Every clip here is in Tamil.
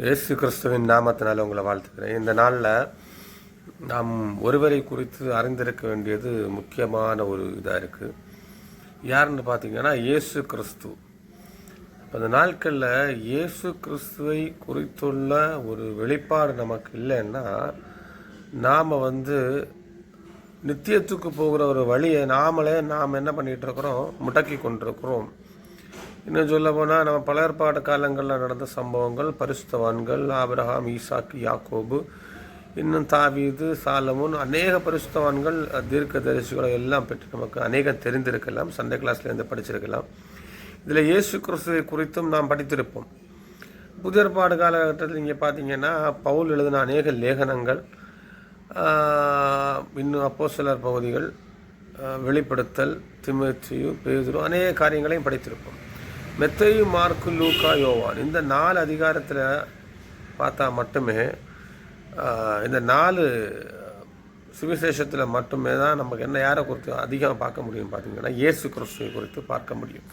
இயேசு கிறிஸ்துவின் நாமத்தினால் உங்களை வாழ்த்துக்கிறேன். இந்த நாளில் நாம் ஒருவரை குறித்து அறிந்திருக்க வேண்டியது முக்கியமான ஒரு இதாக இருக்குது. யாருன்னு பார்த்தீங்கன்னா இயேசு கிறிஸ்து. அந்த நாட்களில் இயேசு கிறிஸ்துவை குறித்துள்ள ஒரு வெளிப்பாடு நமக்கு இல்லைன்னா நாம் நித்தியத்துக்கு போகிற ஒரு வழியை நாம் என்ன பண்ணிகிட்டு இருக்கிறோம், முடக்கி கொண்டிருக்கிறோம். இன்னும் சொல்ல போனால் நம்ம பழைய காலங்களில் நடந்த சம்பவங்கள், பரிசுத்தவான்கள் ஆபிரகாம், ஈசாக்கு, யாக்கோபு, இன்னும் தாவீது, சாலமோன், அநேக பரிசுத்தவான்கள், தீர்க்கதரிசிகளை எல்லாம் பெற்று நமக்கு அநேகம் தெரிந்திருக்கலாம். சண்டே கிளாஸ்லேருந்து படிச்சிருக்கலாம். இதில் இயேசு கிறிஸ்துவை குறித்தும் நாம் படித்திருப்போம். புதிய ஏற்பாடு காலகட்டத்தில் இங்கே பார்த்தீங்கன்னா பவுல் எழுதின அநேக லேகனங்கள், இன்னும் அப்போஸ்தலர் பகுதிகள், வெளிப்படுத்தல், தீமோத்தேயு, பேதுரு, அநேக காரியங்களையும் படித்திருப்போம். மத்தேயு, மார்க்கு, லூக்கா, யோவான், இந்த 4 அதிகாரத்தில் பார்த்தா மட்டுமே, இந்த 4 சுவிசேஷத்தில் மட்டுமே தான் நமக்கு யாரை குறித்து அதிகமாக பார்க்க முடியும் பார்த்தீங்கன்னா இயேசு கிறிஸ்துவை குறித்து பார்க்க முடியும்.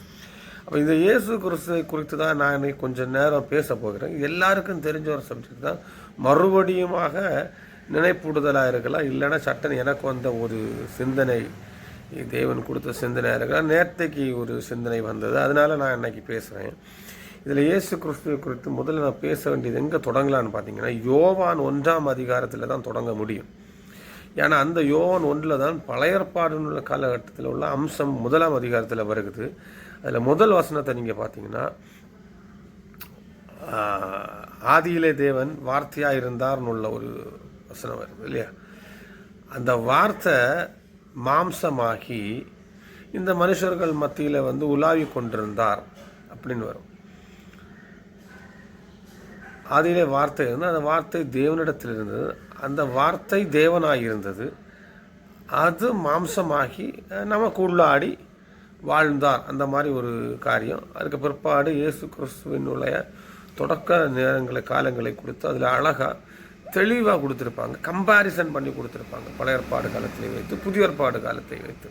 அப்போ இந்த இயேசு கிறிஸ்துவை குறித்து தான் நான் இன்னைக்கு கொஞ்சம் நேரம் பேச போகிறேன். எல்லாருக்கும் தெரிஞ்ச ஒரு சப்ஜெக்ட் தான். மறுபடியுமாக நினைப்பூடுதலாக இருக்கலாம், இல்லைன்னா சட்டன் எனக்கு வந்த ஒரு சிந்தனை, தேவன் கொடுத்த சிந்தனையாக இருக்கலாம். நேற்றைக்கு ஒரு சிந்தனை வந்தது, அதனால் நான் இன்னைக்கு பேசுகிறேன். இதில் இயேசு கிறிஸ்துவை குறித்து முதல்ல நான் பேச வேண்டியது எங்கே தொடங்கலான்னு பார்த்தீங்கன்னா யோவான் 1ஆம் அதிகாரத்தில் தான் தொடங்க முடியும். ஏன்னா அந்த யோவான் 1 தான் பழைய ஏற்பாடுள்ள காலகட்டத்தில் உள்ள அம்சம் 1ஆம் அதிகாரத்தில் வருகுது. அதில் முதல் வசனத்தை நீங்கள் பார்த்தீங்கன்னா, ஆதியிலே தேவன் வார்த்தையாக இருந்தார்னு உள்ள ஒரு வசனம் வருது இல்லையா. அந்த வார்த்தை மாம்சமாகி இந்த மனுஷர்கள் மத்தியில் உலாவி கொண்டிருந்தார் அப்படின்னு வரும். ஆதியிலே வார்த்தை இருந்தால் அந்த வார்த்தை தேவனிடத்தில் இருந்தது, அந்த வார்த்தை தேவனாயிருந்தது, அது மாம்சமாகி நமக்கு உள்ளாடி வாழ்ந்தார். அந்த மாதிரி ஒரு காரியம். அதுக்கு பிற்பாடு இயேசு கிறிஸ்துவினுடைய தொடக்க நேரங்களை, காலங்களை கொடுத்து அதில் அழகாக தெளிவாக கொடுத்துருப்பாங்க, கம்பேரிசன் பண்ணி கொடுத்துருப்பாங்க. பழைய ஏற்பாடு காலத்தை வைத்து புதிய ஏற்பாடு காலத்தை வைத்து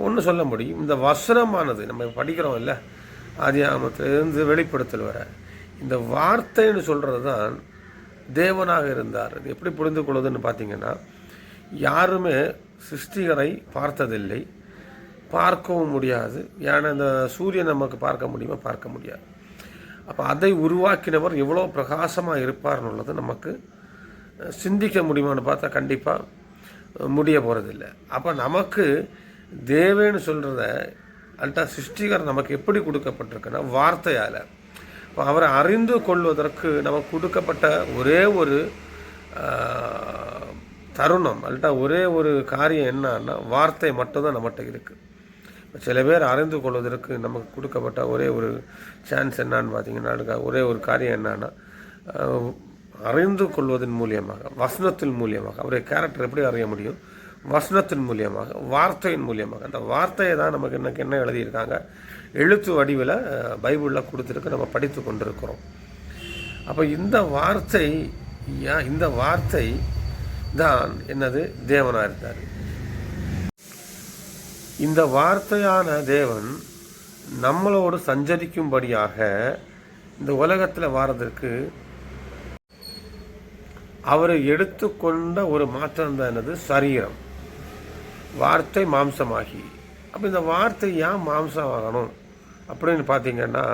ஒன்று சொல்ல முடியும். இந்த வசனமானது நம்ம படிக்கிறோம் இல்லை, ஆதியாகமத்திலிருந்து வெளிப்படுத்தல் வர, இந்த வார்த்தைன்னு சொல்கிறது தான் தேவனாக இருந்தார். இது எப்படி புரிந்து கொள்வதுன்னு பார்த்தீங்கன்னா, யாருமே சிருஷ்டிகரை பார்த்ததில்லை, பார்க்கவும் முடியாது. ஏன்னா இந்த சூரியன் நமக்கு பார்க்க முடியுமா? பார்க்க முடியாது. அப்போ அதை உருவாக்கினவர் எவ்வளோ பிரகாசமாக இருப்பார்னு உள்ளது நமக்கு சிந்திக்க முடியுமான்னு பார்த்தா கண்டிப்பாக முடிய போகிறதில்லை. அப்போ நமக்கு தேவன்னு சொல்கிறத அல்டா சிருஷ்டிகர் நமக்கு எப்படி கொடுக்கப்பட்டிருக்குன்னா வார்த்தையால். இப்போ அவரை அறிந்து கொள்வதற்கு நமக்கு கொடுக்கப்பட்ட ஒரே ஒரு தருணம், அல்டா ஒரே ஒரு காரியம் என்னன்னா வார்த்தை மட்டும்தான் நம்மகிட்ட இருக்குது. சில பேர் அறிந்து கொள்வதற்கு நமக்கு கொடுக்கப்பட்ட ஒரே ஒரு சான்ஸ் என்னான்னு பார்த்தீங்கன்னா, ஒரே ஒரு காரியம் என்னன்னா, அறிந்து கொள்வதன் மூலியமாக, வசனத்தின் மூலியமாக. அவருடைய கேரக்டர் எப்படி அறிய முடியும்? வசனத்தின் மூலியமாக, வார்த்தையின் மூலியமாக. அந்த வார்த்தையை தான் நமக்கு என்ன எழுதியிருக்காங்க, எழுத்து வடிவில் பைபிளில் கொடுத்துருக்கு, நம்ம படித்து கொண்டிருக்கிறோம். அப்போ இந்த வார்த்தை தான் என்னது, தேவனாக இருந்தார். இந்த வார்த்தையான தேவன் நம்மளோடு சஞ்சரிக்கும்படியாக இந்த உலகத்தில் வாரதற்கு அவரை எடுத்துக்கொண்ட ஒரு மாற்றம் தான் என்னது, சரீரம். வார்த்தை மாம்சமாகி. அப்போ இந்த வார்த்தை ஏன் மாம்சமாகணும் அப்படின்னு பார்த்தீங்கன்னா,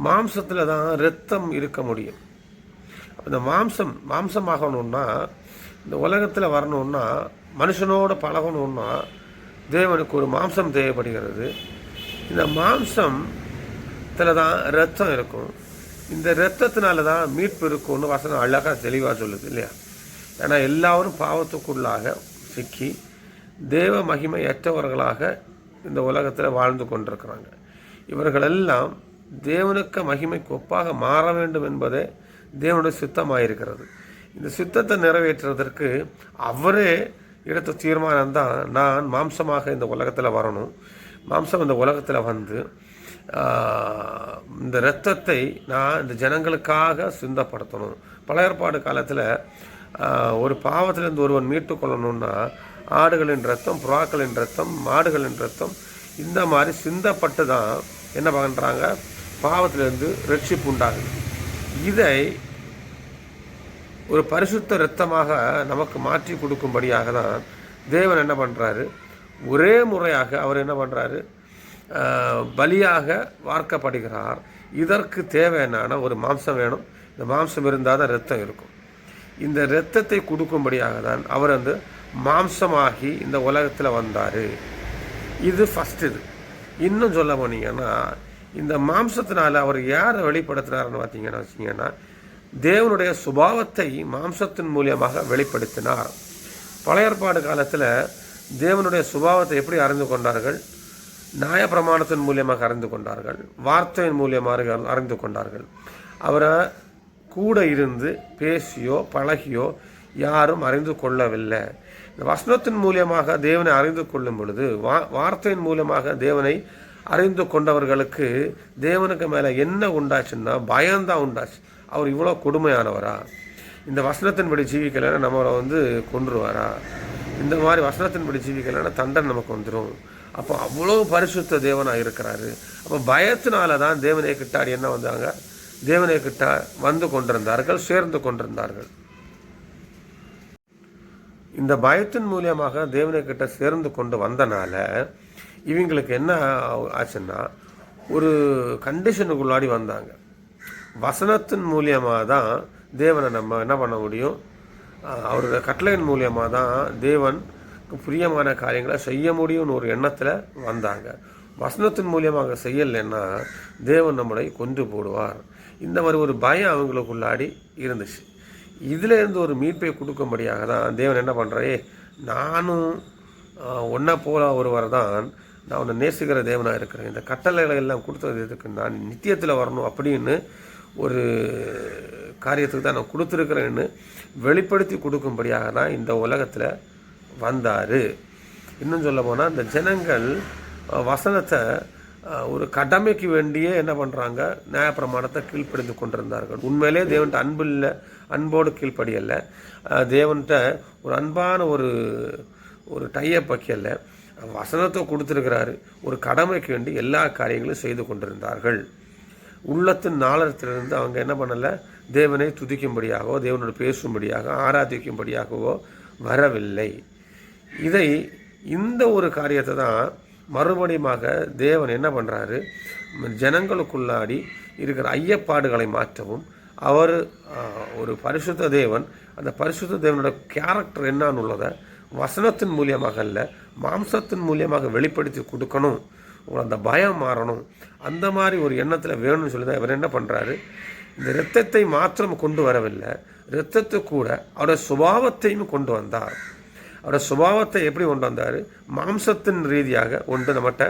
மாம்சத்தில் தான் இரத்தம் இருக்க முடியும். இந்த மாம்சமாகணும்னா, இந்த உலகத்தில் வரணும்னா, மனுஷனோடு பழகணும்னா தேவனுக்கு ஒரு மாம்சம் தேவைப்படுகிறது. இந்த மாம்சத்தில் தான் இரத்தம் இருக்கும். இந்த இரத்தத்தினால தான் மீட்பு இருக்கும்னு வசனம் அழகாக தெளிவாக சொல்லுது இல்லையா. ஏன்னா எல்லாரும் பாவத்துக்குள்ளாக சிக்கி தேவ மகிமையற்றவர்களாக இந்த உலகத்தில் வாழ்ந்து கொண்டிருக்கிறாங்க. இவர்களெல்லாம் தேவனுக்கு மகிமைக்கு ஒப்பாக மாற வேண்டும் என்பதே தேவனுடைய சித்தமாயிருக்கிறது. இந்த சித்தத்தை நிறைவேற்றுவதற்கு அவரே எடுத்த தீர்மானம் தான், நான் மாம்சமாக இந்த உலகத்தில் வரணும், மாம்சம் இந்த உலகத்தில் இந்த இரத்தத்தை நான் இந்த ஜனங்களுக்காக சிந்தப்படுத்தணும். பழைய ஏற்பாடு காலத்தில் ஒரு பாவத்திலிருந்து ஒருவன் மீட்டு கொள்ளணும்னா ஆடுகளின் ரத்தம், புறாக்களின் ரத்தம், மாடுகளின் ரத்தம், இந்த மாதிரி சிந்தப்பட்டு தான் என்ன பண்ணுறாங்க, பாவத்திலிருந்து ரட்சிப்பு உண்டாகுது. இதை ஒரு பரிசுத்த இரத்தமாக நமக்கு மாற்றி கொடுக்கும்படியாக தான் தேவன் என்ன பண்ணுறாரு, ஒரே முறையாக அவர் என்ன பண்ணுறாரு, பலியாக வார்க்கப்படுகிறார். இதற்கு தேவையான ஒரு மாம்சம் வேணும். இந்த மாம்சம் இருந்தால் தான் இரத்தம் இருக்கும். இந்த இரத்தத்தை கொடுக்கும்படியாக தான் அவர் மாம்சமாகி இந்த உலகத்தில் வந்தார். இது ஃபஸ்ட்டு. இது இன்னும் சொல்ல போனீங்கன்னா, இந்த மாம்சத்தினால் அவர் யாரை வெளிப்படுத்தினார்னு வச்சிங்கன்னா தேவனுடைய சுபாவத்தை மாம்சத்தின் மூலியமாக வெளிப்படுத்தினார். பழைய ஏற்பாடு காலத்தில் தேவனுடைய சுபாவத்தை எப்படி அறிந்து கொண்டார்கள்? நியாயப்பிரமாணத்தின் மூலியமாக அறிந்து கொண்டார்கள், வார்த்தையின் மூலியமாக அறிந்து கொண்டார்கள். அவரை கூட இருந்து பேசியோ பழகியோ யாரும் அறிந்து கொள்ளவில்லை. இந்த வசனத்தின் மூலியமாக தேவனை அறிந்து கொள்ளும் பொழுது, வார்த்தையின் மூலமாக தேவனை அறிந்து கொண்டவர்களுக்கு தேவனுக்கு மேலே என்ன உண்டாச்சுன்னா பயம்தான் உண்டாச்சு. அவர் இவ்வளோ கொடுமையானவரா, இந்த வசனத்தின்படி ஜீவிக்கலைன்னா நம்மளை கொன்றுவாரா, இந்த மாதிரி வசனத்தின்படி ஜீவிக்கலைன்னா தண்டனை நமக்கு வந்துடும். அப்போ அவ்வளோ பரிசுத்த தேவனாக இருக்கிறாரு. அப்போ பயத்தினால தான் தேவனை கிட்டாடி என்ன வந்தாங்க, தேவனை கிட்ட வந்து கொண்டிருந்தார்கள், சேர்ந்து கொண்டிருந்தார்கள். இந்த பயத்தின் மூலியமாக தேவனை கிட்ட சேர்ந்து கொண்டு வந்தனால இவங்களுக்கு என்ன ஆச்சுன்னா ஒரு கண்டிஷனுக்குள்ளாடி வந்தாங்க. வசனத்தின் மூலியமாக தான் தேவனை நம்ம என்ன பண்ண முடியும், அவருடைய கட்டளையின் மூலியமாக தான் தேவனுக்கு பிரியமான காரியங்களை செய்ய முடியும்னு ஒரு எண்ணத்தில் வந்தாங்க. வசனத்தின் மூலியமாக செய்யலைன்னா தேவன் நம்மளை கொன்று போடுவார். இந்த மாதிரி ஒரு பயம் அவங்களுக்குள்ளாடி இருந்துச்சு. இதில் இருந்து ஒரு மீட்பை கொடுக்கும்படியாக தான் தேவன் என்ன பண்ணுறாரே, நானும் ஒன்றை போல ஒருவர் தான், நான் உன்னை நேசிக்கிற தேவனாக இருக்கிறேன், இந்த கட்டளைகளை எல்லாம் கொடுத்தது எதுக்கு, நான் நித்தியத்தில் வரணும் அப்படின்னு ஒரு காரியத்துக்கு தான் நான் கொடுத்துருக்குறேன்னு வெளிப்படுத்தி கொடுக்கும்படியாக தான் இந்த உலகத்தில் வந்தார். இன்னும் சொல்ல போனால் இந்த ஜனங்கள் வசனத்தை ஒரு கடமைக்கு வேண்டியே என்ன பண்ணுறாங்க, நியாயப்பிரமாணத்தை கீழ்ப்படிந்து கொண்டிருந்தார்கள். உண்மையிலே தேவன்கிட்ட அன்பு இல்லை, அன்போடு கீழ்ப்படியலை, தேவன்கிட்ட ஒரு அன்பான ஒரு டையப் வைக்கல, வசனத்தை கொடுத்துருக்கிறாரு, ஒரு கடமைக்கு வேண்டி எல்லா காரியங்களும் செய்து கொண்டிருந்தார்கள். உள்ளத்தின் நாளத்திலிருந்து அவங்க என்ன பண்ணலை, தேவனை துதிக்கும்படியாகவோ தேவனோடு பேசும்படியாக ஆராதிக்கும்படியாகவோ வரவில்லை. இந்த ஒரு காரியத்தை தான் மறுபடியுமாக தேவன் என்ன பண்ணுறாரு, ஜனங்களுக்குள்ளாடி இருக்கிற ஐயப்பாடுகளை மாற்றவும், அவர் ஒரு பரிசுத்த தேவன், அந்த பரிசுத்த தேவனோட கேரக்டர் என்னான்னு உள்ளதை வசனத்தின் மூலியமாக அல்ல மாம்சத்தின் மூலியமாக வெளிப்படுத்தி கொடுக்கணும், அந்த பயம் மாறணும், அந்த மாதிரி ஒரு எண்ணத்தில் வேணும்னு சொல்லி தான் இவர் என்ன பண்ணுறாரு, இந்த இரத்தத்தை மாத்திரம் கொண்டு வரவில்லை, இரத்தத்தை கூட அவருடைய சுபாவத்தையும் கொண்டு வந்தார். அவருடைய சுபாவத்தை எப்படி கொண்டு வந்தார், மாம்சத்தின் ரீதியாக ஒன்று நம்மகிட்ட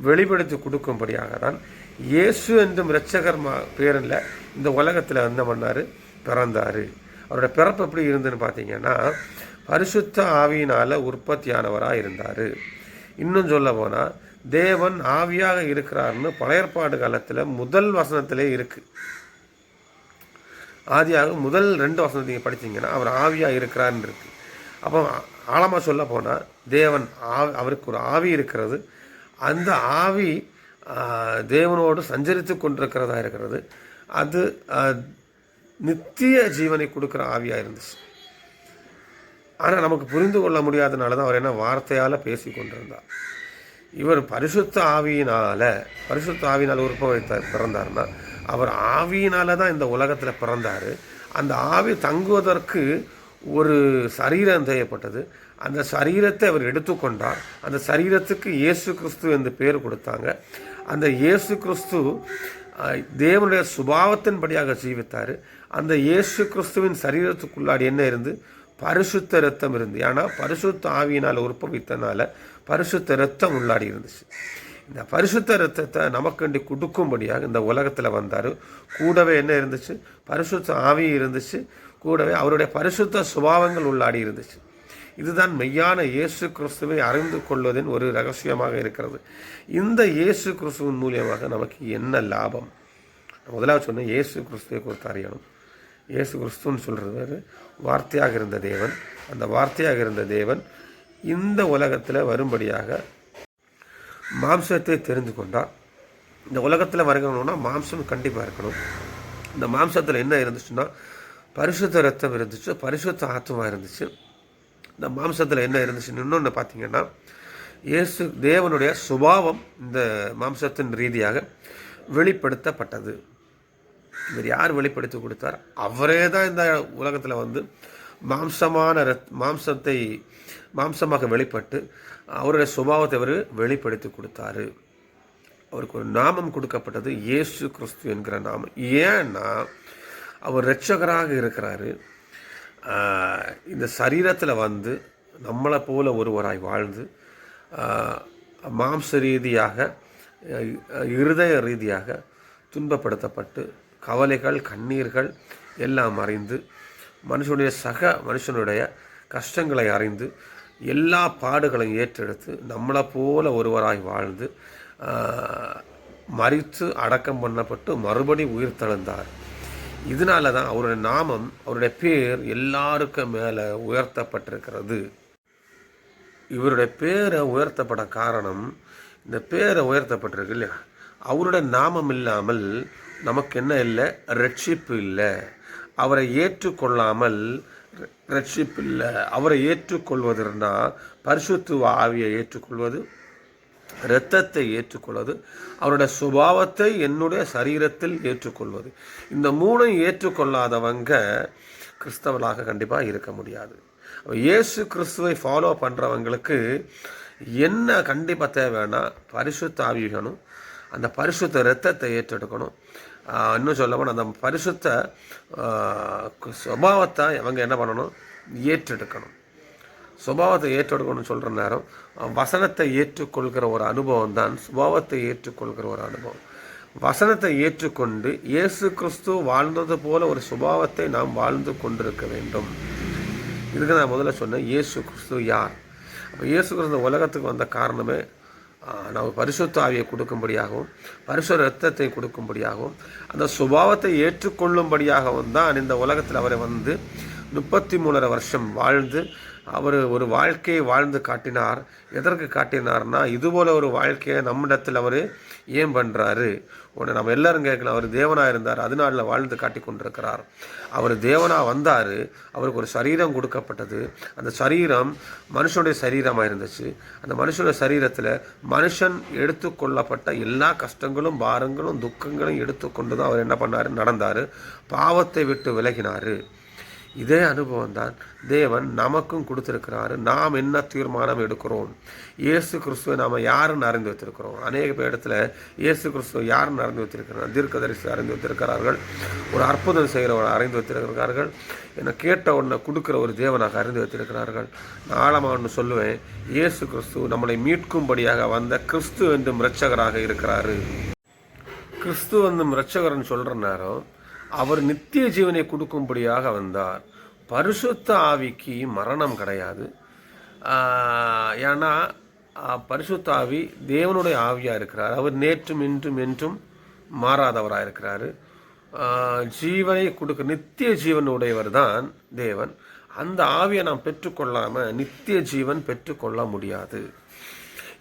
வெளிப்படுத்தி கொடுக்கும்படியாக தான் இயேசு என்றும் இரட்சகர் பேரில் இந்த உலகத்தில் என்ன பண்ணார், பிறந்தார். அவருடைய பிறப்பு எப்படி இருந்துன்னு பார்த்தீங்கன்னா பரிசுத்த ஆவியினால் உற்பத்தியானவராக இருந்தார். இன்னும் சொல்ல போனால் தேவன் ஆவியாக இருக்கிறார்னு பழைய ஏற்பாடு காலத்தில் முதல் வசனத்திலே இருக்குது. ஆதியாக முதல் 2 வசனத்தை நீங்கள் படித்தீங்கன்னா அவர் ஆவியாக இருக்கிறார்னு இருக்குது. அப்போ ஆழமாக சொல்ல போனால் தேவன் அவருக்கு ஒரு ஆவி இருக்கிறது, அந்த ஆவி தேவனோடு சஞ்சரித்து கொண்டிருக்கிறதா இருக்கிறது, அது நித்திய ஜீவனை கொடுக்குற ஆவியாக இருந்துச்சு. ஆனால் நமக்கு புரிந்து கொள்ள முடியாதனால தான் அவர் என்ன வார்த்தையால் பேசி கொண்டிருந்தார். இவர் பரிசுத்த ஆவியினால் உற்பத்தி பிறந்தார்னா அவர் ஆவியினால தான் இந்த உலகத்தில் பிறந்தார். அந்த ஆவி தங்குவதற்கு ஒரு சரீரம் தேவைப்பட்டது, அந்த சரீரத்தை அவர் எடுத்துக்கொண்டார். அந்த சரீரத்துக்கு இயேசு கிறிஸ்து என்று பேர் கொடுத்தாங்க. அந்த இயேசு கிறிஸ்து தேவனுடைய சுபாவத்தின்படியாக ஜீவித்தார். அந்த இயேசு கிறிஸ்துவின் சரீரத்துக்குள்ளாடி என்ன இருந்து, பரிசுத்த இரத்தம் இருந்து, ஏன்னா பரிசுத்த ஆவியினால் உற்பவித்தனால பரிசுத்த இரத்தம் உள்ளாடி இருந்துச்சு. இந்த பரிசுத்த இரத்தத்தை நமக்கண்டி கொடுக்கும்படியாக இந்த உலகத்தில் வந்தார். கூடவே என்ன இருந்துச்சு, பரிசுத்த ஆவி இருந்துச்சு, கூடவே அவருடைய பரிசுத்த சுபாவங்கள் உள்ளாடி இருந்துச்சு. இதுதான் மெய்யான இயேசு கிறிஸ்துவை அறிந்து கொள்வதின் ஒரு ரகசியமாக இருக்கிறது. இந்த இயேசு கிறிஸ்துவின் மூலியமாக நமக்கு என்ன லாபம்? முதலாவது சொன்ன இயேசு கிறிஸ்துவை குறித்து அறியணும். இயேசு கிறிஸ்துன்னு சொல்கிறது வார்த்தையாக இருந்த தேவன். அந்த வார்த்தையாக இருந்த தேவன் இந்த உலகத்தில் வரும்படியாக மாம்சத்தை தெரிந்து கொண்டார். இந்த உலகத்தில் வரணும்னா மாம்சம் கண்டிப்பாக இருக்கணும். இந்த மாம்சத்தில் என்ன இருந்துச்சுன்னா பரிசுத்த ரத்தம் இருந்துச்சு, பரிசுத்த ஆத்மா இருந்துச்சு. இந்த மாம்சத்தில் என்ன இருந்துச்சுன்னு இன்னொன்று பார்த்தீங்கன்னா, இயேசு தேவனுடைய சுபாவம் இந்த மாம்சத்தின் ரீதியாக வெளிப்படுத்தப்பட்டது. இவர் யார் வெளிப்படுத்தி கொடுத்தார்? அவரே தான் இந்த உலகத்தில் வந்து மாம்சமாக வெளிப்பட்டு அவருடைய சுபாவத்தை அவர் வெளிப்படுத்தி கொடுத்தாரு. அவருக்கு ஒரு நாமம் கொடுக்கப்பட்டது, இயேசு கிறிஸ்து என்கிற நாமம். ஏன்னா அவர் இரட்சகராக இருக்கிறாரு. இந்த சரீரத்தில் வந்து நம்மளை போல ஒருவராய் வாழ்ந்து மாம்ச ரீதியாக இருதய ரீதியாக துன்பப்படுத்தப்பட்டு கவலைகள் கண்ணீர்கள் எல்லாம் அறிந்து மனுஷனுடைய கஷ்டங்களை அறிந்து எல்லா பாடுகளையும் ஏற்றெடுத்து நம்மளை போல ஒருவராய் வாழ்ந்து மரித்து அடக்கம் பண்ணப்பட்டு மறுபடி உயிர் தழுந்தார். இதனால தான் அவருடைய நாமம், அவருடைய பேர் எல்லாருக்கும் மேலே உயர்த்தப்பட்டிருக்கிறது. இவருடைய பேரை உயர்த்தப்பட காரணம், இந்த பேரை உயர்த்தப்பட்டிருக்கு இல்லையா, அவருடைய நாமம் இல்லாமல் நமக்கு என்ன இல்லை? ரட்சிப்பு இல்லை. அவரை ஏற்றுக்கொள்ளாமல் ரட்சிப்பு இல்லை. அவரை ஏற்றுக்கொள்வதுன்னா பரிசுத்த ஆவியை ஏற்றுக்கொள்வது, இரத்தத்தை ஏற்றுக்கொள்வது, அவருடைய சுபாவத்தை என்னுடைய சரீரத்தில் ஏற்றுக்கொள்வது. இந்த மூணையும் ஏற்றுக்கொள்ளாதவங்க கிறிஸ்தவர்களாக கண்டிப்பாக இருக்க முடியாது. இயேசு கிறிஸ்துவை ஃபாலோ பண்ணுறவங்களுக்கு என்ன கண்டிப்பாக தேவைன்னா பரிசுத்த ஆவி வேணும், அந்த பரிசுத்த இரத்தத்தை ஏற்றெடுக்கணும். இன்னும் சொல்லப்போனால் அந்த பரிசுத்த சுபாவத்தை அவங்க என்ன பண்ணணும்? ஏற்றெடுக்கணும். சுபாவத்தை ஏற்றெடுக்கணும்னு சொல்கிற நேரம் வசனத்தை ஏற்றுக்கொள்கிற ஒரு அனுபவம் தான் சுபாவத்தை ஏற்றுக்கொள்கிற ஒரு அனுபவம். வசனத்தை ஏற்றுக்கொண்டு இயேசு கிறிஸ்து வாழ்ந்தது போல ஒரு சுபாவத்தை நாம் வாழ்ந்து கொண்டிருக்க வேண்டும். இதுக்கு நான் முதல்ல சொன்னேன், இயேசு கிறிஸ்து யார்? அப்போ இயேசு கிறிஸ்து உலகத்துக்கு வந்த காரணமே நம்ம பரிசுத்த ஆவியை கொடுக்கும்படியாகவும் பரிசுத்த இரத்தத்தை கொடுக்கும்படியாகவும் அந்த சுபாவத்தை ஏற்றுக்கொள்ளும்படியாகவும் தான் இந்த உலகத்தில் அவரை வந்து 33 வருஷம் வாழ்ந்து அவர் ஒரு வாழ்க்கையை வாழ்ந்து காட்டினார். எதற்கு காட்டினார்னா, இதுபோல் ஒரு வாழ்க்கையை நம்மிடத்தில் அவர் ஏன் பண்ணுறாரு? ஒன்று நம்ம எல்லோரும் கேட்கலாம், அவர் தேவனாக இருந்தார், அதனால வாழ்ந்து காட்டி கொண்டிருக்கிறார். அவர் தேவனாக வந்தார், அவருக்கு ஒரு சரீரம் கொடுக்கப்பட்டது. அந்த சரீரம் மனுஷனுடைய சரீரமாக இருந்துச்சு. அந்த மனுஷனுடைய சரீரத்தில் மனுஷன் எடுத்துக்கொள்ளப்பட்ட எல்லா கஷ்டங்களும் பாரங்களும் துக்கங்களும் எடுத்துக்கொண்டு தான் அவர் என்ன பண்ணார்? நடந்தார். பாவத்தை விட்டு விலகினார். இதே அனுபவம் தான் தேவன் நமக்கும் கொடுத்துருக்கிறாரு. நாம் என்ன தீர்மானம் எடுக்கிறோம்? இயேசு கிறிஸ்துவை நாம் யாருன்னு அறிந்து வைத்திருக்கிறோம்? அநேக இடத்துல இயேசு கிறிஸ்துவை யாருன்னு அறிந்து வைத்திருக்கிறார்? தீர்க்கதரிசி அறிந்து வைத்திருக்கிறார்கள், ஒரு அற்புதம் செய்கிறவர் அறிந்து வைத்திருக்கிறார்கள், என்னை கேட்ட உடனே கொடுக்குற ஒரு தேவனாக அறிந்து வைத்திருக்கிறார்கள். நான் ஆழமானு சொல்லுவேன், இயேசு கிறிஸ்து நம்மளை மீட்கும்படியாக வந்த கிறிஸ்து என்றும் இரட்சகராக இருக்கிறாரு. கிறிஸ்து என்றும் இரட்சகர்னு சொல்கிற நேரம் அவர் நித்திய ஜீவனை கொடுக்கும்படியாக வந்தார். பரிசுத்த ஆவிக்கு மரணம் கிடையாது. ஏன்னா பரிசுத்த ஆவி தேவனுடைய ஆவியாக இருக்கிறார். அவர் நேற்றும் இன்றும் என்றும் மாறாதவராக இருக்கிறார். ஜீவனை கொடுக்க நித்திய ஜீவன் உடையவர் தான் தேவன். அந்த ஆவியை நாம் பெற்றுக்கொள்ளாமல் நித்திய ஜீவன் பெற்றுக்கொள்ள முடியாது.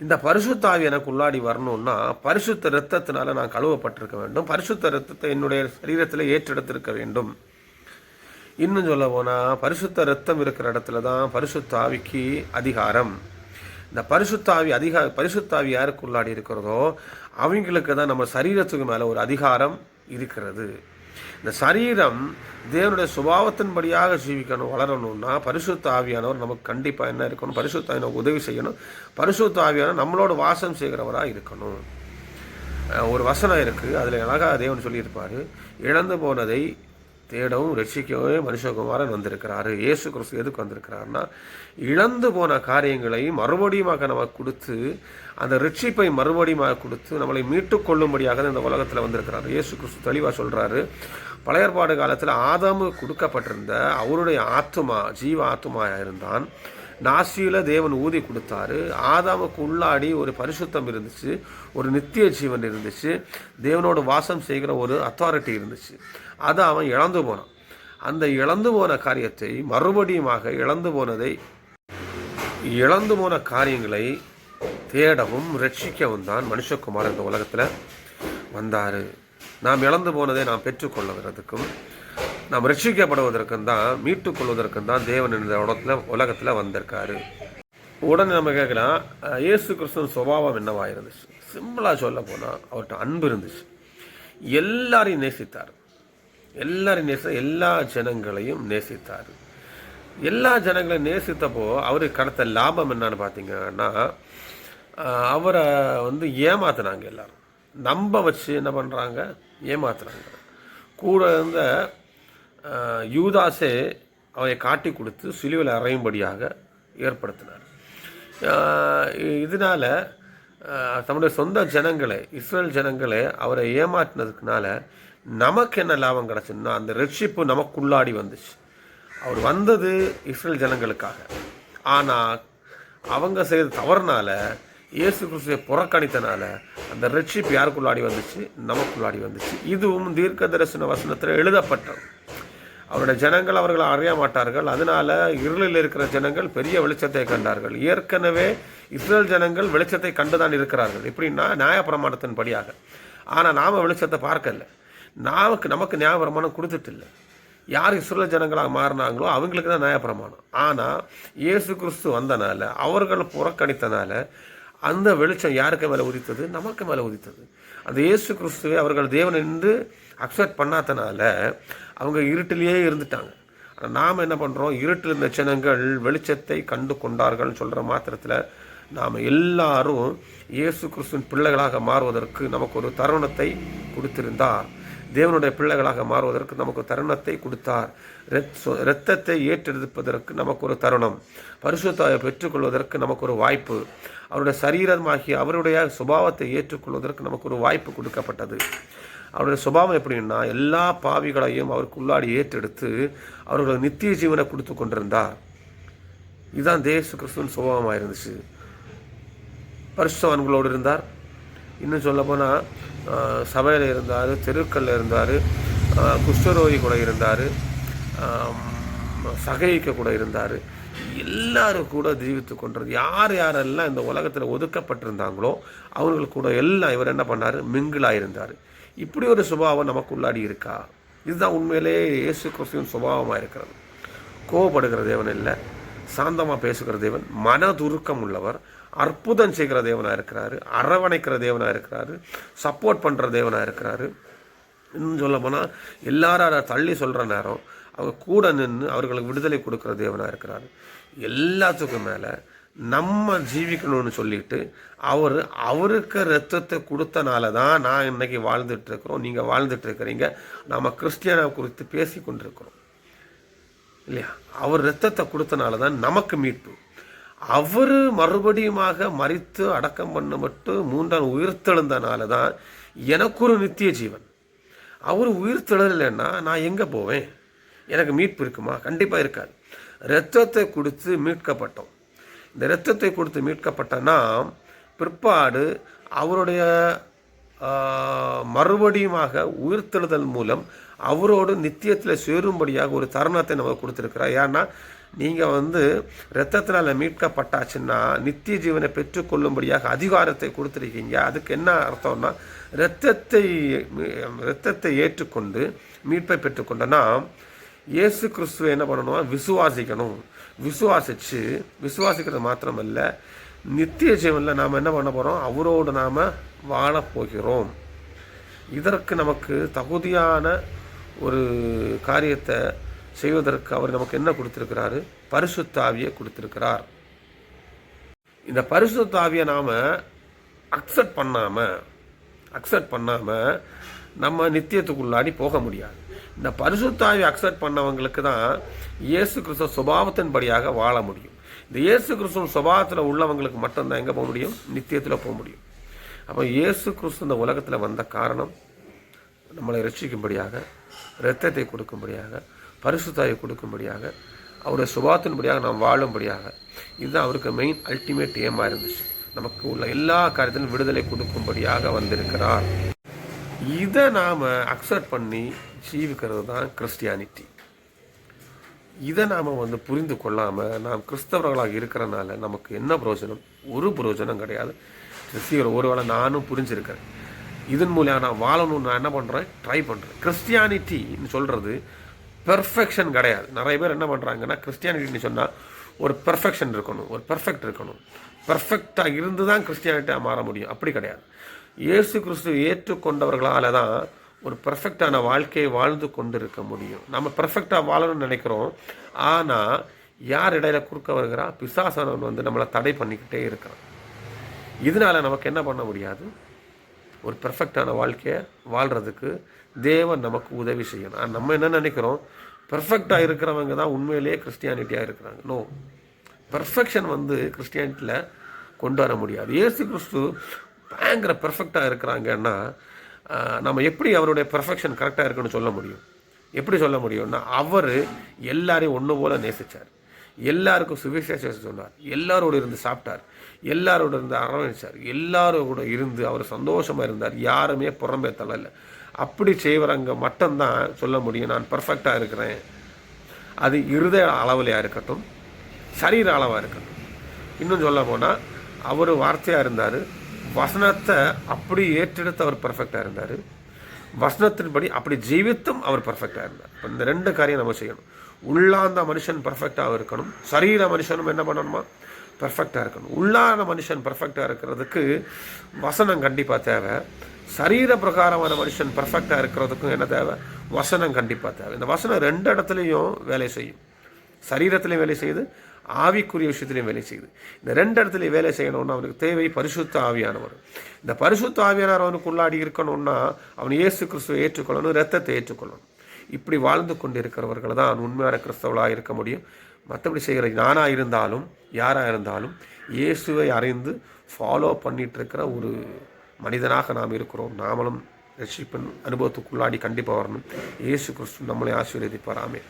இந்த பரிசுத்த ஆவி எனக்கு உள்ளாடி வரணும்னா பரிசுத்த இரத்தத்தினால நான் கழுவப்பட்டிருக்க வேண்டும். பரிசுத்த இரத்தத்தை என்னுடைய சரீரத்தில் ஏற்றெடுத்திருக்க வேண்டும். இன்னும் சொல்ல போனால் பரிசுத்த இரத்தம் இருக்கிற இடத்துல தான் பரிசுத்த ஆவிக்கு அதிகாரம். இந்த பரிசுத்த ஆவி யாருக்கு உள்ளாடி இருக்கிறதோ அவங்களுக்கு தான் நம்ம சரீரத்துக்கு மேலே ஒரு அதிகாரம் இருக்கிறது. இந்த சரீரம் தேவனுடைய சுபாவத்தின்படியாக ஜீவிக்கணும், வளரணும்னா பரிசுத்த ஆவியானவர் நமக்கு கண்டிப்பாக என்ன இருக்கணும்? பரிசுத்த ஆவியானவர் உதவி செய்யணும். பரிசுத்த ஆவியானவர் நம்மளோட வாசம் செய்கிறவராக இருக்கணும். ஒரு வசனம் இருக்குது, அதில் அழகாக தேவன் சொல்லியிருப்பார், இழந்து போனதை தேடவும் ரட்சிக்கவே மனுஷகுமாரன் வந்திருக்கிறாரு. இயேசு கிறிஸ்து எதுக்கு வந்திருக்கிறாருன்னா, இழந்து போன காரியங்களை மறுபடியுமாக நமக்கு கொடுத்து அந்த ரட்சிப்பை மறுபடியுமாக கொடுத்து நம்மளை மீட்டு கொள்ளும்படியாக இந்த உலகத்தில் வந்திருக்கிறார். இயேசு கிறிஸ்து தெளிவாக சொல்கிறாரு, பழைய ஏற்பாடு காலத்தில் ஆதாமு கொடுக்கப்பட்டிருந்த அவருடைய ஆத்துமா ஜீவ ஆத்துமாயாக இருந்தான். நாசியில் தேவன் ஊதி கொடுத்தாரு. ஆதாமுக்கு உள்ளாடி ஒரு பரிசுத்தம் இருந்துச்சு, ஒரு நித்திய ஜீவன் இருந்துச்சு, தேவனோடு வாசம் செய்கிற ஒரு அத்தாரிட்டி இருந்துச்சு. அதை அவன் இழந்து போனான். அந்த இழந்து போன காரியத்தை மறுபடியுமாக இழந்து போன காரியங்களை தேடவும் ரட்சிக்கவும் தான் மனுஷகுமார் இந்த உலகத்தில் வந்தார். நாம் இழந்து போனதை நாம் பெற்றுக்கொள்வதற்கும் நாம் ரட்சிக்கப்படுவதற்கும் தான், மீட்டுக் கொள்வதற்கும் தான் தேவன் இந்த உலகத்தில் வந்திருக்காரு. உடனே நம்ம கேட்கலாம், இயேசு கிறிஸ்துவின் சுபாவம் என்னவா இருந்துச்சு? சிம்பிளாக சொல்ல போனால் அவர்கிட்ட அன்பு இருந்துச்சு. எல்லாரையும் நேசித்தார். எல்லா ஜனங்களையும் நேசித்தார். எல்லா ஜனங்களையும் நேசித்தப்போ அவருக்கு கிடைத்த லாபம் என்னன்னு பார்த்தீங்கன்னா, அவரை ஏமாத்தினாங்க. எல்லாரும் நம்ப வச்சு என்ன பண்ணுறாங்க? ஏமாத்துறாங்க. கூட இருந்த யூதாஸே அவரை காட்டி கொடுத்து சிலுவையில் அறையும்படியாக ஏற்படுத்தினார். இதனால் தம்முடைய சொந்த ஜனங்களை, இஸ்ரேல் ஜனங்களை அவரை ஏமாற்றினதுக்குனால நமக்கு என்ன லாபம் கிடச்சுன்னா, அந்த ரட்சிப்பு நமக்குள்ளாடி வந்துச்சு. அவர் வந்தது இஸ்ரேல் ஜனங்களுக்காக. ஆனால் அவங்க செய்த தவறுனால, இயேசு கிறிஸ்துவை புறக்கணித்தனால அந்த ரட்சிப்பு யாருக்குள்ளாடி வந்துச்சு? நமக்குள்ளாடி வந்துச்சு. இதுவும் தீர்க்க தரிசன வசனத்தில் எழுதப்பட்டது. அவருடைய ஜனங்கள் அவர்களை அறிய மாட்டார்கள், அதனால இருளில் இருக்கிற ஜனங்கள் பெரிய வெளிச்சத்தை கண்டார்கள். ஏற்கனவே இஸ்ரேல் ஜனங்கள் வெளிச்சத்தை கண்டுதான் இருக்கிறார்கள். எப்படின்னா நியாயப்பிரமாணத்தின் படியாக. ஆனால் நாம் வெளிச்சத்தை பார்க்கல. நமக்கு நியாயப்பிரமாணம் கொடுத்துட்டு இல்லை. யார் இஸ்ரேல் ஜனங்களாக மாறினாங்களோ அவங்களுக்கு தான் நியாயப்பிரமாணம். ஆனால் இயேசு கிறிஸ்து வந்தனால, அவர்கள் புறக்கணித்தனால அந்த வெளிச்சம் யாருக்கு மேலே உதித்தது? நமக்கு மேலே உதித்தது. அந்த இயேசு கிறிஸ்துவை அவர்கள் தேவன் என்று அக்செப்ட் பண்ணாதனால அவங்க இருட்டிலேயே இருந்துட்டாங்க. நாம் என்ன பண்ணுறோம்? இருட்டில் இருந்த ஜனங்கள் வெளிச்சத்தை கண்டு கொண்டார்கள் சொல்கிற மாத்திரத்தில் நாம் எல்லாரும் இயேசு கிறிஸ்துவின் பிள்ளைகளாக மாறுவதற்கு நமக்கு ஒரு தருணத்தை கொடுத்திருந்தார். தேவனுடைய பிள்ளைகளாக மாறுவதற்கு நமக்கு தருணத்தை கொடுத்தார். இரத்தத்தை ஏற்றெடுப்பதற்கு நமக்கு ஒரு தருணம், பரிசுத்தாவை பெற்றுக்கொள்வதற்கு நமக்கு ஒரு வாய்ப்பு, அவருடைய சரீரமாகி அவருடைய சுபாவத்தை ஏற்றுக்கொள்வதற்கு நமக்கு ஒரு வாய்ப்பு கொடுக்கப்பட்டது. அவருடைய சுபாவம் எப்படின்னா, எல்லா பாவிகளையும் அவருக்குள்ளாடி ஏற்றெடுத்து அவர்களுக்கு நித்திய ஜீவனை கொடுத்து கொண்டிருந்தார். இதுதான் இயேசு கிறிஸ்துவின் சுபாவமாக இருந்துச்சு. பரிசுத்தவான்களோடு இருந்தார். இன்னும் சொல்ல போனால் சபையில் இருந்தார், தெருக்களில் இருந்தார், குஷ்டரோகி கூட இருந்தார், சகைக்க கூட இருந்தார். எல்லாரும் கூட ஜீவித்து கொண்டது. யாரெல்லாம் இந்த உலகத்தில் ஒதுக்கப்பட்டிருந்தாங்களோ அவங்களுக்கு கூட எல்லாம் இவர் என்ன பண்ணார்? மிங்கிளாக இருந்தார். இப்படி ஒரு சுபாவம் நமக்குள்ளாடி இருக்கா? இதுதான் உண்மையிலே இயேசு கிறிஸ்துவின் சுபாவமாக இருக்கிறது. கோபப்படுகிற தேவன் இல்லை, சாந்தமாக பேசுகிற தேவன், மனதுருக்கம் உள்ளவர், அற்புதம் செய்கிற தேவனாக இருக்கிறாரு, அரவணைக்கிற தேவனாக இருக்கிறாரு, சப்போர்ட் பண்ணுற தேவனாக இருக்கிறாரு. இன்னும் சொல்ல போனால் எல்லாரும் அதை தள்ளி சொல்கிற நேரம் அவங்க கூட நின்று அவர்களுக்கு விடுதலை கொடுக்குற தேவனாக இருக்கிறாரு. எல்லாத்துக்கும் மேலே நம்ம ஜீவிக்கணும்னு சொல்லிட்டு அவருக்கு ரத்தத்தை கொடுத்தனால தான் நான் இன்னைக்கு வாழ்ந்துட்டுருக்குறோம், நீங்கள் வாழ்ந்துட்டுருக்கிறீங்க, நம்ம கிறிஸ்டியனை குறித்து பேசி கொண்டிருக்கிறோம் இல்லையா? அவர் ரத்தத்தை கொடுத்தனால தான் நமக்கு மீட்பு. அவர் மறுபடியுமாக மரித்து அடக்கம் பண்ணப்பட்டு மூன்றாம் உயிர்த்தெழுந்தனால தான் எனக்கு ஒரு நித்திய ஜீவன். அவர் உயிர்த்தெழலைன்னா நான் எங்கே போவேன்? எனக்கு மீட்பு இருக்குமா? கண்டிப்பாக இருக்காது. இரத்தத்தை கொடுத்து மீட்கப்பட்டோம். இந்த இரத்தத்தை கொடுத்து மீட்கப்பட்ட நாம் பிற்பாடு அவருடைய மறுபடியுமாக உயிர்த்தெழுதல் மூலம் அவரோடு நித்தியத்தில் சேரும்படியாக ஒரு தருணத்தை நமக்கு கொடுத்துருக்கிறார். ஏன்னா நீங்கள் இரத்தத்தினால் மீட்கப்பட்டாச்சுன்னா நித்திய ஜீவனை பெற்றுக்கொள்ளும்படியாக அதிகாரத்தை கொடுத்துருக்கீங்க. அதுக்கு என்ன அர்த்தம்னா, இரத்தத்தை ஏற்றுக்கொண்டு மீட்பை பெற்றுக்கொண்டனா இயேசு கிறிஸ்துவை என்ன பண்ணணும்? விசுவாசிக்கணும். விசுவாசிக்கிறது மாத்திரமல்ல, நித்திய ஜீவனில் நாம் என்ன பண்ண போகிறோம்? அவரோடு நாம் வாழப்போகிறோம். இதற்கு நமக்கு தகுதியான ஒரு காரியத்தை செய்வதற்கு அவர் நமக்கு என்ன கொடுத்திருக்கிறாரு? பரிசுத்த ஆவியை கொடுத்திருக்கிறார். இந்த பரிசுத்த ஆவியை நாம் அக்செப்ட் பண்ணாமல் நம்ம நித்தியத்துக்குள்ளாடி போக முடியாது. இந்த பரிசுத்த ஆவியை அக்செப்ட் பண்ணவங்களுக்கு தான் இயேசு கிறிஸ்துவ சுபாவத்தின்படியாக வாழ முடியும். இந்த இயேசு கிறிஸ்துவ சுபாவத்தில் உள்ளவங்களுக்கு மட்டும்தான் எங்கே போக முடியும்? நித்தியத்தில் போக முடியும். அப்போ இயேசு கிறிஸ்து இந்த உலகத்தில் வந்த காரணம் நம்மளை ரட்சிக்கும்படியாக, இரத்தத்தை கொடுக்கும்படியாக, பரிசுத்தாயை கொடுக்கும்படியாக, அவருடைய சுபாவத்தின்படியாக நாம் வாழும்படியாக. இதுதான் அவருக்கு மெயின் அல்டிமேட் ஏமாக இருந்துச்சு. நமக்கு உள்ள எல்லா காரியத்திலும் விடுதலை கொடுக்கும்படியாக வந்திருக்கிறார். இதை நாம் அக்செப்ட் பண்ணி ஜீவிக்கிறது தான் கிறிஸ்டியானிட்டி. இதை நாம் புரிந்து கொள்ளாமல் நாம் கிறிஸ்தவர்களாக இருக்கிறனால நமக்கு என்ன பிரயோஜனம்? ஒரு பிரயோஜனம் கிடையாது. ஒருவேளை நானும் புரிஞ்சிருக்கிறேன். இதன் மூலியம் நான் வாழணும்னு நான் என்ன பண்ணுறேன், ட்ரை பண்ணுறேன். கிறிஸ்டியானிட்டின்னு சொல்கிறது பெர்ஃபெக்ஷன் கிடையாது. நிறைய பேர் என்ன பண்ணுறாங்கன்னா, கிறிஸ்டியானிட்டின்னு சொன்னால் ஒரு பெர்ஃபெக்ஷன் இருக்கணும், ஒரு பெர்ஃபெக்ட் இருக்கணும், பெர்ஃபெக்டாக இருந்து தான் கிறிஸ்டியானிட்டியாக மாற முடியும். அப்படி கிடையாது. இயேசு கிறிஸ்து ஏற்றுக்கொண்டவர்களால் தான் ஒரு பெர்ஃபெக்டான வாழ்க்கையை வாழ்ந்து கொண்டு இருக்க முடியும். நம்ம பெர்ஃபெக்டாக வாழணும்னு நினைக்கிறோம். ஆனால் யார் இடையில குறுக்க வருகிறா? பிசாசானவன் வந்து நம்மளை தடை பண்ணிக்கிட்டே இருக்கிறான். இதனால் நமக்கு என்ன பண்ண முடியாது? ஒரு பெர்ஃபெக்டான வாழ்க்கையை வாழ்கிறதுக்கு தேவன் நமக்கு உதவி செய்யணும். நம்ம என்ன நினைக்கிறோம், பெர்ஃபெக்டாக இருக்கிறவங்க தான் உண்மையிலேயே கிறிஸ்டியானிட்டியாக இருக்கிறாங்க. நோ, பெர்ஃபெக்ஷன் வந்து கிறிஸ்டியானிட்டியில் கொண்டு வர முடியாது. இயேசு கிறிஸ்து பயங்கர பெர்ஃபெக்டாக இருக்கிறாங்கன்னா நம்ம எப்படி அவருடைய பெர்ஃபெக்ஷன் கரெக்டாக இருக்குன்னு சொல்ல முடியும்? எப்படி சொல்ல முடியும்னா, அவர் எல்லாரையும் ஒன்று போல் நேசித்தார், எல்லாருக்கும் சுவிசேஷம் சொன்னார், எல்லாரோடு இருந்து சாப்பிட்டார், எல்லாரோட இருந்து அரவணைச்சார், எல்லாரோட இருந்து அவர் சந்தோஷமாக இருந்தார், யாருமே புறம்பே தள்ளலை. அப்படி செய்வரங்க மட்டும்தான் சொல்ல முடியும் நான் பர்ஃபெக்டாக இருக்கிறேன். அது இருதய அளவுலையாக இருக்கட்டும், சரீர அளவாக இருக்கட்டும். இன்னும் சொல்ல போனால் அவர் வார்த்தையாக இருந்தார், வசனத்தை அப்படி ஏற்றெடுத்து அவர் பர்ஃபெக்டாக இருந்தார், வசனத்தின்படி அப்படி ஜீவித்தும் அவர் பர்ஃபெக்டாக இருந்தார். இப்போ இந்த ரெண்டு காரியம் நம்ம செய்யணும். உள்ளாந்த மனுஷன் பர்ஃபெக்டாக இருக்கணும், சரீர மனுஷனும் என்ன பண்ணணுமா, பர்ஃபெக்டாக இருக்கணும். உள்ளான மனுஷன் பர்ஃபெக்டாக இருக்கிறதுக்கு வசனம் கண்டிப்பாக தேவை. சரீர பிரகாரமான மனுஷன் பர்ஃபெக்டாக இருக்கிறதுக்கும் என்ன தேவை? வசனம் கண்டிப்பாக தேவை. இந்த வசனம் ரெண்டு இடத்துலையும் வேலை செய்யும். சரீரத்திலையும் வேலை செய்யுது, ஆவிக்குரிய விஷயத்திலையும் வேலை செய்யுது. இந்த ரெண்டு இடத்துலையும் வேலை செய்யணும்னா அவனுக்கு தேவை பரிசுத்த ஆவியானவர். இந்த பரிசுத்த ஆவியானவர் அவனுக்கு உள்ளாடி இருக்கணும்னா அவன் இயேசு கிறிஸ்துவை ஏற்றுக்கொள்ளணும், இரத்தத்தை ஏற்றுக்கொள்ளணும். இப்படி வாழ்ந்து கொண்டு இருக்கிறவர்கள் தான் உண்மையான கிறிஸ்தவளாக இருக்க முடியும். மற்றபடி செய்கிற நானாக இருந்தாலும் யாராக இருந்தாலும் இயேசுவை அறிந்து ஃபாலோ பண்ணிகிட்டு இருக்கிற ஒரு மனிதனாக நாம் இருக்கிறோம். நாமளும் ரட்சிப்பின் அனுபவத்துக்குள்ளாடி கண்டிப்பாக வரணும். இயேசு கிறிஸ்து நம்மளை ஆசீர்வதிப்பார். ஆமென்.